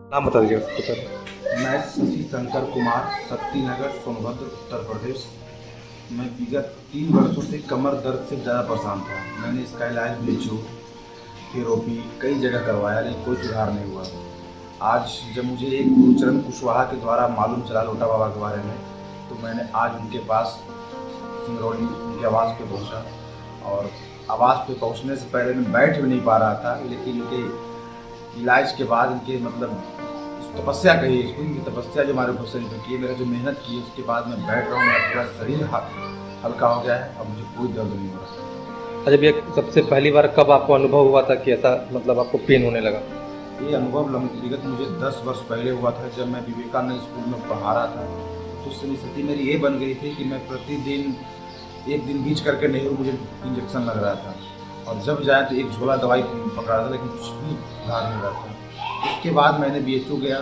नाम बता दीजिए उसको सर। मैं शशि शंकर कुमार, शक्तिनगर, सोनभद्र, उत्तर प्रदेश। मैं विगत 3 वर्षों से कमर दर्द से ज़्यादा परेशान था। मैंने इसका इलाज बीएचओ, थेरेपी कई जगह करवाया, लेकिन कोई सुधार नहीं हुआ। आज जब मुझे एक गुरुचरण कुशवाहा के द्वारा मालूम चला लोटा बाबा के बारे में, तो मैंने आज उनके पास सिंगरौली उनके आवास पे पहुंचा। और आवास पे पहुंचने से पहले मैं बैठ भी नहीं पा रहा था, लेकिन इनके इलाज के बाद इनके मतलब तपस्या कही इसको, इनकी तपस्या जो हमारे ऊपर शरीर पर की है, मेरा जो मेहनत की है, उसके बाद मैं बैठ रहा हूँ, मेरा पूरा शरीर हल्का हो गया है। अब मुझे कोई दर्द नहीं हो रहा। अच्छा भैया, सबसे पहली बार कब आपको अनुभव हुआ था कि ऐसा मतलब आपको पेन होने लगा? ये अनुभव विगत मुझे 10 वर्ष पहले हुआ था, जब मैं विवेकानंद स्कूल में पढ़ा रहा था। तो उस समय स्थिति मेरी ये बन गई थी कि मैं प्रतिदिन एक दिन बीच करके नहीं मुझे इंजेक्शन लग रहा था, और जब जाए तो एक झोला दवाई पकड़ा था, लेकिन कुछ भी सुधार नहीं रहा था। उसके बाद मैंने बीएचओ गया।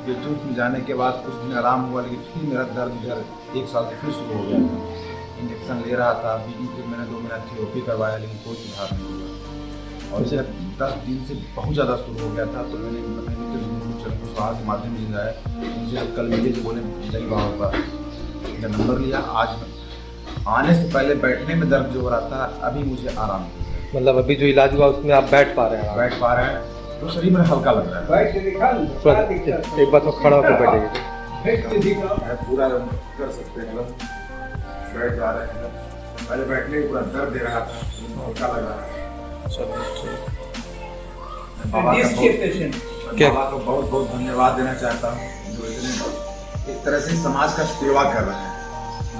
बीएचओ में जाने के बाद कुछ दिन आराम हुआ, लेकिन फिर मेरा दर्द इधर 1 साल से फिर शुरू हो गया था। इंजेक्शन ले रहा था, फिर मैंने 2 महीना थेरेपी करवाया, लेकिन कोई सुधार नहीं हुआ। और इधर 10 दिन से बहुत ज़्यादा शुरू हो गया था। तो मैंने अपने मित्र गुरुचरण कुशवाहा के माध्यम से जाया, उनसे कल मिले तो बोले जय बाबा का मेरा नंबर लिया। आज आने से पहले बैठने में दर्द जो हो रहा था, अभी मुझे आराम है। मतलब अभी जो इलाज हुआ उसमें आप बैठ पा रहे हैं? बैठ पा रहे हैं, तो शरीर में हल्का लग रहा है। एक बार तो खड़ा होकर बैठेंगे, पूरा कर सकते हैं, बैठ जा रहे हैं। पहले बैठने पूरा दर्द दे रहा था, हल्का लग रहा है। बाबा को बहुत बहुत धन्यवाद देना चाहता हूँ, जो इतने एक तरह से समाज का सेवा कर रहे हैं,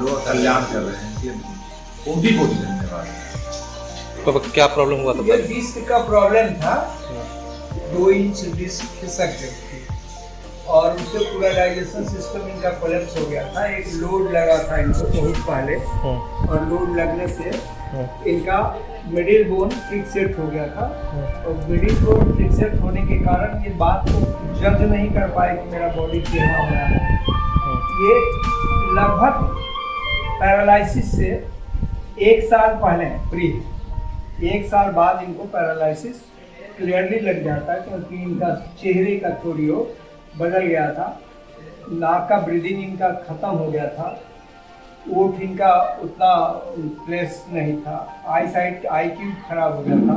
लोगों का कल्याण कर रहे हैं। कोटि कोटि धन्यवाद। तो क्या प्रॉब्लम हुआ था? ये डिस्क का प्रॉब्लम था, 2 इंच डिस्क खिसक गई थी, और उससे पूरा डाइजेशन सिस्टम इनका कोलैप्स हो गया था। एक लोड लगा था इनको बहुत पहले, और लोड लगने से इनका मिडिल बोन फिक्सेट हो गया था। और मिडिल बोन फिक्सेट होने के कारण ये बात को जज नहीं कर पाए कि मेरा बॉडी टेढ़ा हो रहा है। ये लगभग पैरालिसिस से 1 साल पहले 1 साल बाद इनको पैरालिसिस क्लियरली लग जाता, क्योंकि इनका चेहरे का थोड़ियो बदल गया था, नाक का ब्रीदिंग इनका ख़त्म हो गया था, ओठ इनका उतना प्लेस नहीं था, IQ खराब हो गया था।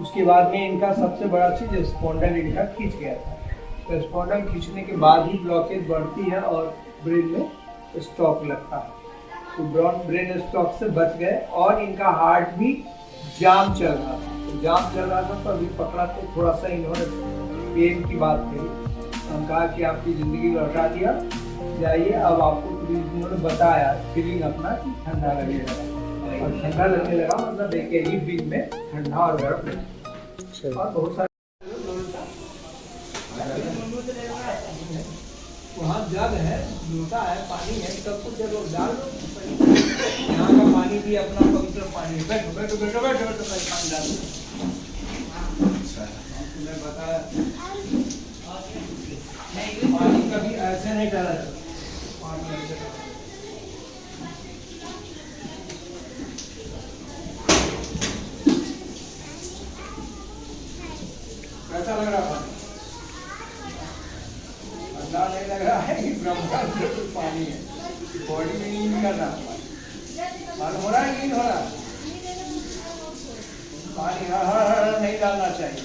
उसके बाद में इनका सबसे बड़ा चीज़ स्पॉन्डल इनका खींच गया था। तो स्पॉन्डल खींचने के बाद ही ब्लॉकेज बढ़ती है और ब्रेन में स्टॉक लगता है। तो ब्रेन स्टॉक से बच गए, और इनका हार्ट भी जाम चल रहा था। तो जाम चल रहा था, तो अभी पकड़ा तो थोड़ा सा इन्होंने पेन की बात कही। हम कहा कि आपकी ज़िंदगी लौटा दिया, जाइए। अब आपको उन्होंने बताया फीलिंग अपना कि ठंडा लगेगा, और ठंडा लगने लगा, मतलब एक ही दिन में ठंडा और गर्म लगा। और बहुत सारे वहाँ जग है, लोटा है, पानी है, सब कुछ जरूर डाल दो। यहाँ का पानी भी अपना पवित्र पानी है। बैठो बैठो बैठो बैठो बैठो, पानी डाल दो। तुम्हें बताया पानी कभी ऐसे नहीं डाला जाता, पानी ऐसे डाला। कैसा लग रहा पानी? अंदाज नहीं लग रहा है कि ब्रह्मांड पानी है, बॉडी में लीन कर रहा है। मालूम हो रहा है लीन हो रहा है? पानी हर नहीं डालना चाहिए।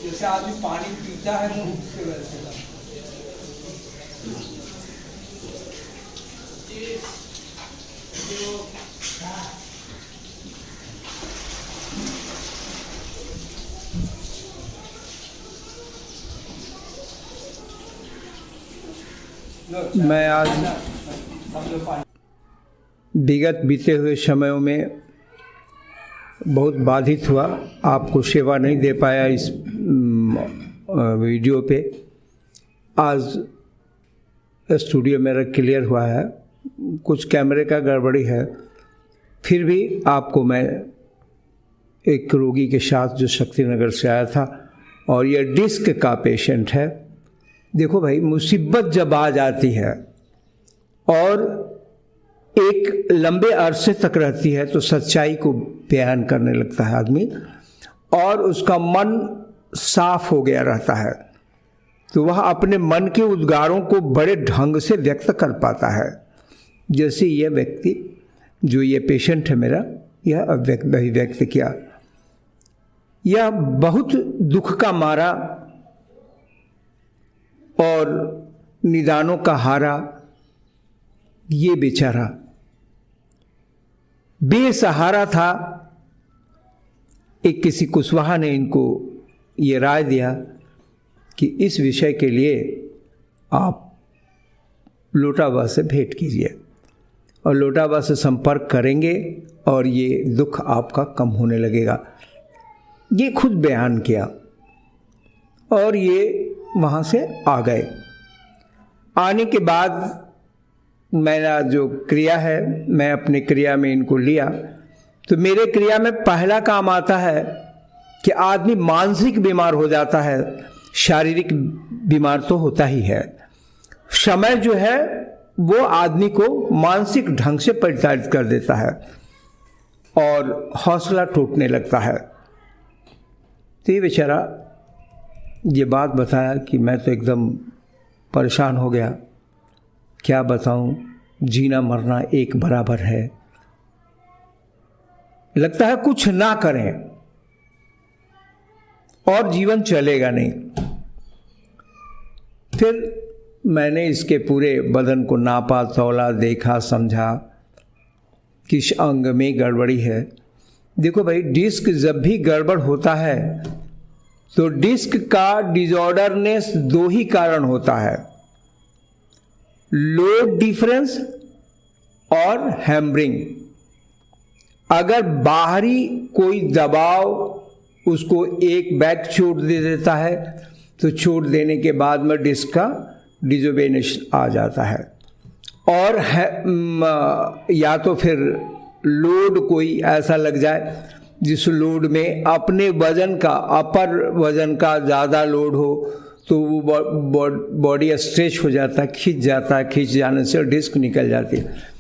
जैसे आदमी पानी पीता है तो उसके वजह से मैं आज विगत बीते हुए समयों में बहुत बाधित हुआ, आपको सेवा नहीं दे पाया इस वीडियो पे। आज स्टूडियो मेरा क्लियर हुआ है, कुछ कैमरे का गड़बड़ी है, फिर भी आपको मैं एक रोगी के साथ जो शक्तिनगर से आया था, और ये डिस्क का पेशेंट है। देखो भाई, मुसीबत जब आ जाती है और एक लंबे अरसे तक रहती है, तो सच्चाई को बयान करने लगता है आदमी, और उसका मन साफ हो गया रहता है। तो वह अपने मन के उद्गारों को बड़े ढंग से व्यक्त कर पाता है। जैसे यह व्यक्ति, जो ये पेशेंट है मेरा, यह अभिव्यक्त किया। यह बहुत दुख का मारा और निदानों का हारा ये बेचारा बेसहारा था। एक किसी कुशवाहा ने इनको ये राय दिया कि इस विषय के लिए आप लोटावा से भेंट कीजिए और लोटावा से संपर्क करेंगे और ये दुख आपका कम होने लगेगा। ये खुद बयान किया और ये वहाँ से आ गए। आने के बाद मेरा जो क्रिया है, मैं अपनी क्रिया में इनको लिया, तो मेरे क्रिया में पहला काम आता है कि आदमी मानसिक बीमार हो जाता है, शारीरिक बीमार तो होता ही है। समय जो है वो आदमी को मानसिक ढंग से परिचालित कर देता है और हौसला टूटने लगता है। तो ये बेचारा ये बात बताया कि मैं तो एकदम परेशान हो गया, क्या बताऊं, जीना मरना एक बराबर है, लगता है कुछ ना करें और जीवन चलेगा नहीं। फिर मैंने इसके पूरे बदन को नापा, तौला, देखा, समझा किस अंग में गड़बड़ी है। देखो भाई, डिस्क जब भी गड़बड़ होता है तो डिस्क का डिसऑर्डरनेस दो ही कारण होता है, लोड डिफरेंस और हैमरिंग। अगर बाहरी कोई दबाव उसको एक बैक चोट दे देता है तो चोट देने के बाद में डिस्क का डिसऑर्डरनेस आ जाता है, और या तो फिर लोड कोई ऐसा लग जाए जिस लोड में अपने वजन का, अपर वजन का ज़्यादा लोड हो तो वो बॉडी स्ट्रेच हो जाता है, खिंच जाता है, खिंच जाने से डिस्क निकल जाती है।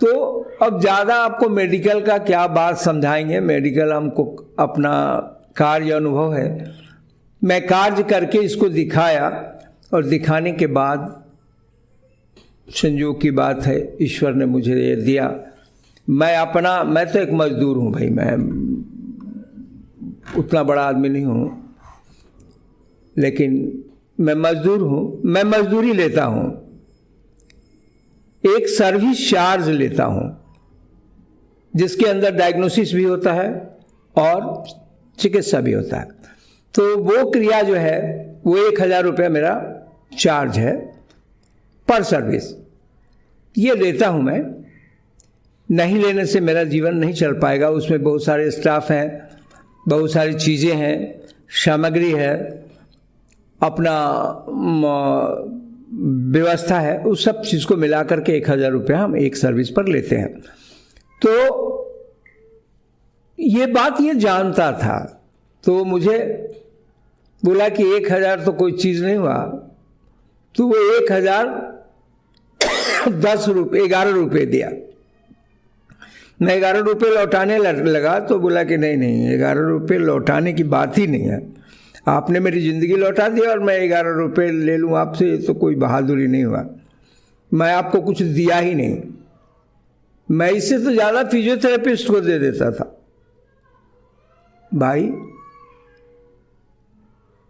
तो अब ज़्यादा आपको मेडिकल का क्या बात समझाएंगे, मेडिकल हमको अपना कार्य अनुभव है। मैं कार्य करके इसको दिखाया और दिखाने के बाद संयोग की बात है, ईश्वर ने मुझे ये दिया। मैं तो एक मजदूर हूँ भाई, मैं उतना बड़ा आदमी नहीं हूँ, लेकिन मैं मजदूर हूँ, मैं मजदूरी लेता हूँ, एक सर्विस चार्ज लेता हूँ जिसके अंदर डायग्नोसिस भी होता है और चिकित्सा भी होता है। तो वो क्रिया जो है वो 1000 रुपये मेरा चार्ज है पर सर्विस, ये लेता हूँ मैं। नहीं लेने से मेरा जीवन नहीं चल पाएगा, उसमें बहुत सारे स्टाफ हैं, बहुत सारी चीज़ें हैं, सामग्री है, अपना व्यवस्था है, उस सब चीज़ को मिला करके 1000 रुपये हम एक सर्विस पर लेते हैं। तो ये बात ये जानता था, तो मुझे बोला कि 1000 तो कोई चीज़ नहीं हुआ, तो वो 11 रुपये दिया। मैं 11 रुपये लौटाने लगा तो बोला कि नहीं 11 रुपये लौटाने की बात ही नहीं है, आपने मेरी ज़िंदगी लौटा दी और मैं 11 रुपये ले लूँ आपसे, तो कोई बहादुरी नहीं हुआ। मैं आपको कुछ दिया ही नहीं, मैं इससे तो ज़्यादा फिजियोथेरेपिस्ट को दे देता था। भाई,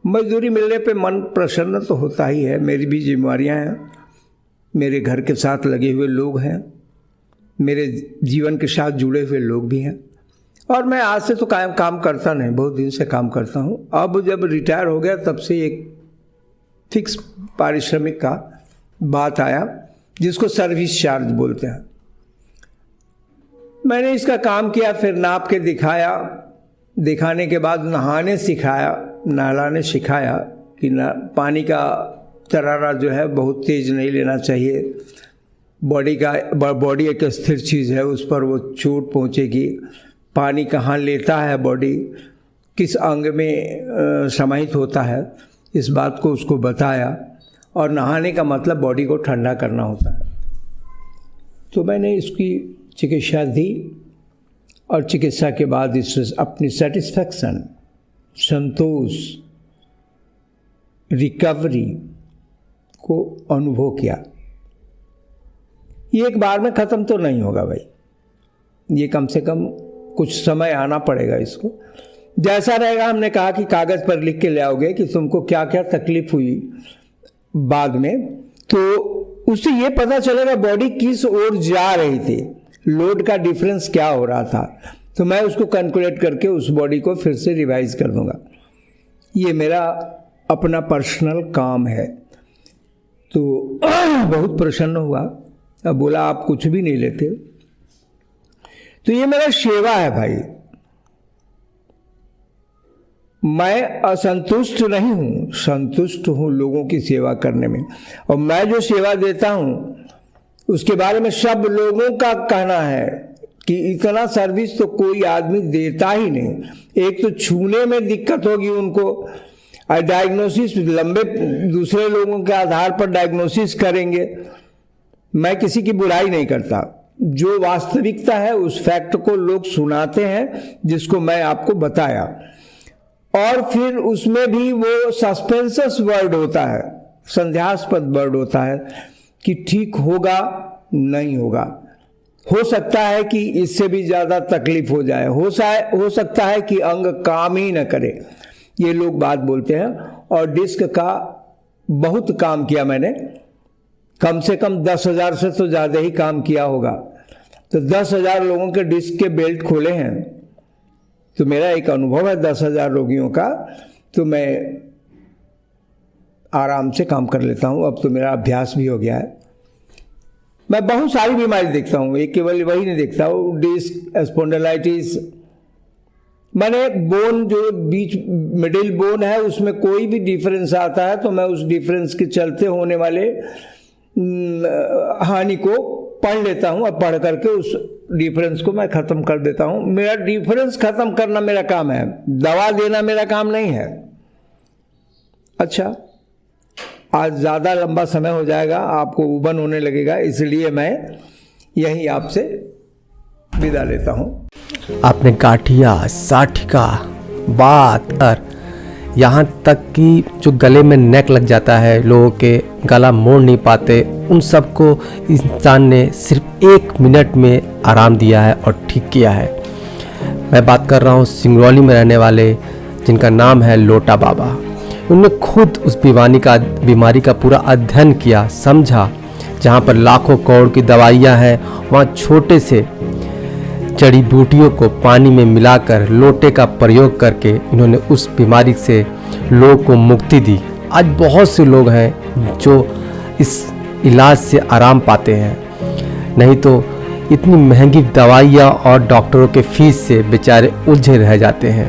मजदूरी मिलने पे मन प्रसन्न तो होता ही है, मेरी भी जिम्मेवारियाँ हैं, मेरे घर के साथ लगे हुए लोग हैं, मेरे जीवन के साथ जुड़े हुए लोग भी हैं, और मैं आज से तो कायम काम करता नहीं, बहुत दिन से काम करता हूँ। अब जब रिटायर हो गया तब से एक फिक्स पारिश्रमिक का बात आया जिसको सर्विस चार्ज बोलते हैं। मैंने इसका काम किया, फिर नाप के दिखाया, दिखाने के बाद नहाने सिखाया कि पानी का तरारा जो है बहुत तेज़ नहीं लेना चाहिए, बॉडी एक स्थिर चीज़ है, उस पर वो चोट पहुँचेगी। पानी कहाँ लेता है बॉडी, किस अंग में समाहित होता है, इस बात को उसको बताया। और नहाने का मतलब बॉडी को ठंडा करना होता है। तो मैंने इसकी चिकित्सा दी और चिकित्सा के बाद इससे अपनी सेटिस्फैक्शन, संतोष रिकवरी को अनुभव किया। ये एक बार में ख़त्म तो नहीं होगा भाई, ये कम से कम कुछ समय आना पड़ेगा इसको। जैसा रहेगा, हमने कहा कि कागज़ पर लिख के ले आओगे कि तुमको क्या क्या तकलीफ हुई बाद में, तो उससे ये पता चलेगा बॉडी किस ओर जा रही थी, लोड का डिफरेंस क्या हो रहा था, तो मैं उसको कैलकुलेट करके उस बॉडी को फिर से रिवाइज कर दूंगा। ये मेरा अपना पर्सनल काम है। तो बहुत प्रसन्न हुआ। अब बोला आप कुछ भी नहीं लेते, तो ये मेरा सेवा है भाई। मैं असंतुष्ट नहीं हूँ, संतुष्ट हूँ लोगों की सेवा करने में। और मैं जो सेवा देता हूँ उसके बारे में सब लोगों का कहना है कि इतना सर्विस तो कोई आदमी देता ही नहीं। एक तो छूने में दिक्कत होगी उनको, और डायग्नोसिस लंबे दूसरे लोगों के आधार पर डायग्नोसिस करेंगे। मैं किसी की बुराई नहीं करता, जो वास्तविकता है उस फैक्ट को लोग सुनाते हैं जिसको मैं आपको बताया, और फिर उसमें भी वो सस्पेंसस वर्ड होता है, संदेहास्पद वर्ड होता है कि ठीक होगा नहीं होगा, हो सकता है कि इससे भी ज़्यादा तकलीफ हो जाए, हो सकता है कि अंग काम ही न करे, ये लोग बात बोलते हैं। और डिस्क का बहुत काम किया मैंने, कम से कम 10,000 से तो ज़्यादा ही काम किया होगा। तो 10,000 लोगों के डिस्क के बेल्ट खोले हैं, तो मेरा एक अनुभव है 10,000 रोगियों का, तो मैं आराम से काम कर लेता हूँ। अब तो मेरा अभ्यास भी हो गया है। मैं बहुत सारी बीमारी देखता हूँ, एक केवल वही नहीं देखता हूँ, डिस्क, स्पॉन्डिलाइटिस। मैंने बोन जो बीच मिडिल बोन है उसमें कोई भी डिफरेंस आता है तो मैं उस डिफरेंस के चलते होने वाले हानि को पढ़ लेता हूँ, और पढ़ करके उस डिफरेंस को मैं ख़त्म कर देता हूँ। मेरा डिफरेंस ख़त्म करना मेरा काम है, दवा देना मेरा काम नहीं है। अच्छा, आज ज़्यादा लंबा समय हो जाएगा, आपको उबन होने लगेगा, इसलिए मैं यहीं आपसे विदा लेता हूँ। आपने गाठिया, साठिका, बात और यहाँ तक कि जो गले में नेक लग जाता है, लोगों के गला मोड़ नहीं पाते, उन सबको इंसान ने सिर्फ 1 मिनट में आराम दिया है और ठीक किया है। मैं बात कर रहा हूँ सिंगरौली में रहने वाले जिनका नाम है लोटा बाबा। उन्होंने खुद उस बीमारी का पूरा अध्ययन किया, समझा। जहाँ पर लाखों करोड़ की दवाइयाँ हैं, वहाँ छोटे से जड़ी बूटियों को पानी में मिलाकर लोटे का प्रयोग करके इन्होंने उस बीमारी से लोगों को मुक्ति दी। आज बहुत से लोग हैं जो इस इलाज से आराम पाते हैं, नहीं तो इतनी महंगी दवाइयाँ और डॉक्टरों के फीस से बेचारे उलझे रह जाते हैं।